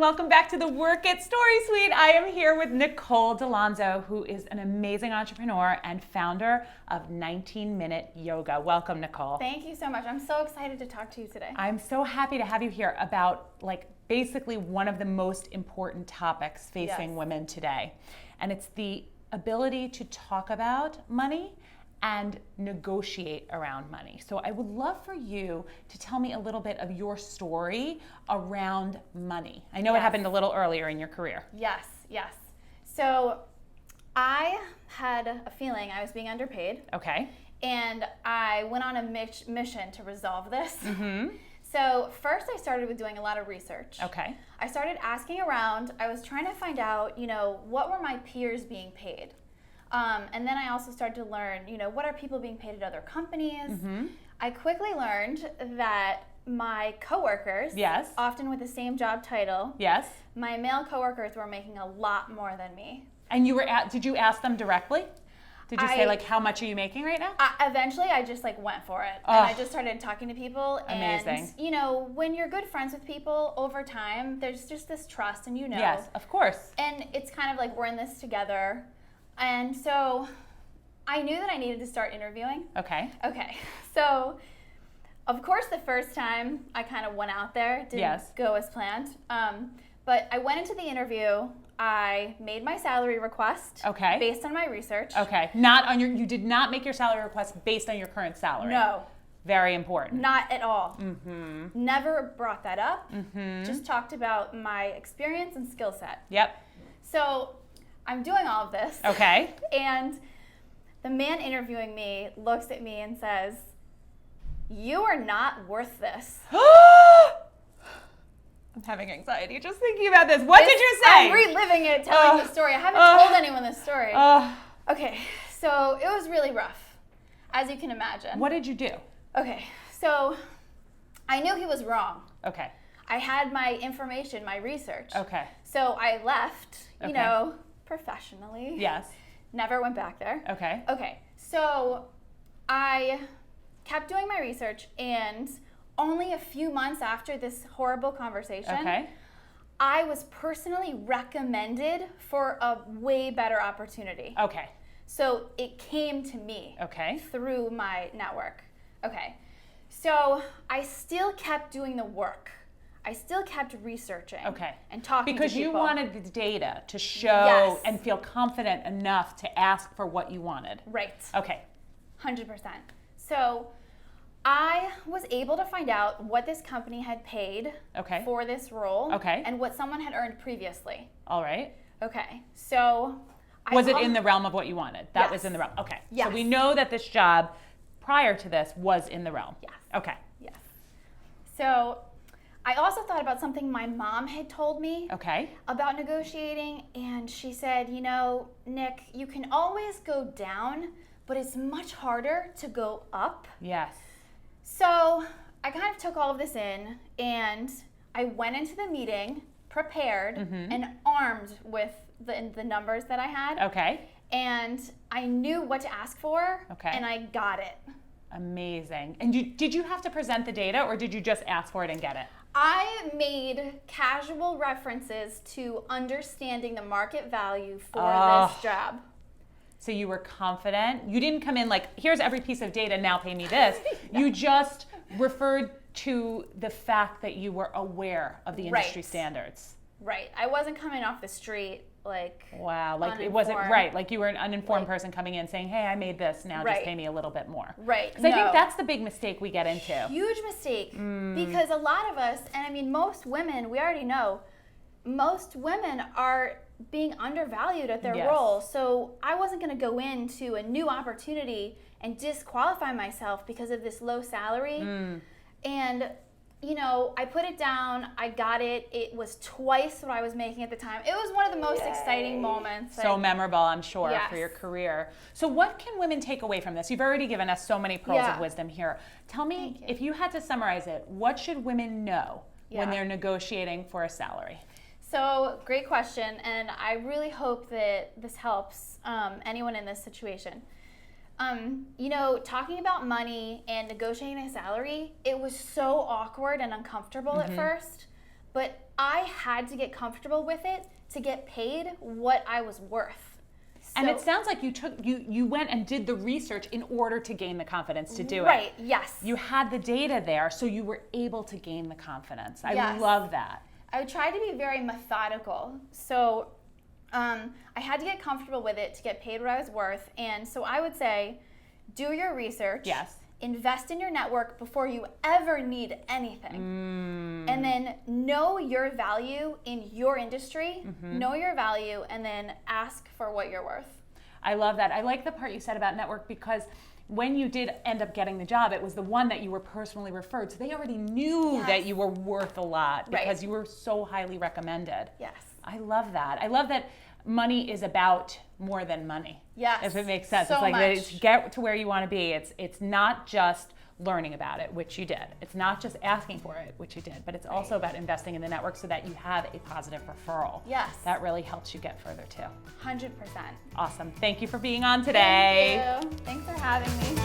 welcome back to the Work It Story Suite. I am here with Nicole D'Alonzo, who is an amazing entrepreneur and founder of 19-Minute Yoga. Welcome, Nicole. Thank you so much. I'm so excited to talk to you today. I'm so happy to have you here about basically one of the most important topics facing women today. And it's the ability to talk about money and negotiate around money. So I would love for you to tell me a little bit of your story around money. I know it happened a little earlier in your career. Yes. So I had a feeling I was being underpaid. Okay. And I went on a mission to resolve this. Mm-hmm. So first I started with doing a lot of research. Okay. I started asking around. I was trying to find out, what were my peers being paid? And then I also started to learn, what are people being paid at other companies? Mm-hmm. I quickly learned that my coworkers, often with the same job title, my male coworkers were making a lot more than me. And did you ask them directly? Did you say how much are you making right now? Eventually, I just went for it, and I just started talking to people. Amazing. And when you're good friends with people over time, there's just this trust, and Yes, of course. And it's kind of we're in this together. And so I knew that I needed to start interviewing. Okay. So, of course, the first time I kind of went out there, didn't go as planned. But I went into the interview. I made my salary request based on my research. Okay. You did not make your salary request based on your current salary. No. Very important. Not at all. Mm-hmm. Never brought that up. Mm-hmm. Just talked about my experience and skill set. Yep. So I'm doing all of this. Okay. And the man interviewing me looks at me and says, "You are not worth this." I'm having anxiety just thinking about this. What did you say? I'm reliving it, telling the story. I haven't told anyone this story. Okay, so it was really rough, as you can imagine. What did you do? Okay, so I knew he was wrong. Okay. I had my information, my research. Okay. So I left, professionally. Yes. Never went back there. Okay. Okay, so I kept doing my research, and only a few months after this horrible conversation, I was personally recommended for a way better opportunity. Okay. So it came to me through my network. Okay. So I still kept doing the work. I still kept researching and talking to people. Because you wanted the data to show and feel confident enough to ask for what you wanted. Right. Okay. 100%. So I was able to find out what this company had paid for this role and what someone had earned previously. All right. Okay. So was it in the realm of what you wanted? That was in the realm. Okay. Yes. So we know that this job prior to this was in the realm. Yes. Okay. Yes. So I also thought about something my mom had told me about negotiating, and she said, Nick, you can always go down, but it's much harder to go up. Yes. So I kind of took all of this in, and I went into the meeting prepared and armed with the numbers that I had. Okay. And I knew what to ask for, and I got it. Amazing. And did you have to present the data, or did you just ask for it and get it? I made casual references to understanding the market value for this job. So you were confident. You didn't come in here's every piece of data, now pay me this. You just referred to the fact that you were aware of the industry standards. Right. I wasn't coming off the street wow, it wasn't you were an uninformed person coming in saying, hey, I made this, now just pay me a little bit more. Right. Because I think that's the big mistake we get into. Huge mistake. Because a lot of us, and most women, we already know, most women are being undervalued at their role. So I wasn't going to go into a new opportunity and disqualify myself because of this low salary. And I put it down, I got it. It was twice what I was making at the time. It was one of the most exciting moments. So memorable, I'm sure, for your career. So what can women take away from this? You've already given us so many pearls of wisdom here. Tell me, if you had to summarize it, what should women know when they're negotiating for a salary? So, great question, and I really hope that this helps anyone in this situation. Talking about money and negotiating a salary, it was so awkward and uncomfortable at first, but I had to get comfortable with it to get paid what I was worth. And it sounds like you went and did the research in order to gain the confidence to do it. Right, yes. You had the data there, so you were able to gain the confidence. I love that. I tried to be very methodical. So I had to get comfortable with it to get paid what I was worth. And so I would say, do your research. Yes. Invest in your network before you ever need anything. And then know your value in your industry, know your value, and then ask for what you're worth. I love that. I like the part you said about network, because when you did end up getting the job, it was the one that you were personally referred. So they already knew that you were worth a lot because you were so highly recommended. Yes. I love that. I love that money is about more than money. Yes. If it makes sense. So it's like much. Get to where you want to be. It's not just learning about it, which you did. It's not just asking for it, which you did, but it's also about investing in the network so that you have a positive referral. Yes. That really helps you get further too. 100%. Awesome. Thank you for being on today. Thank you. Thanks for having me.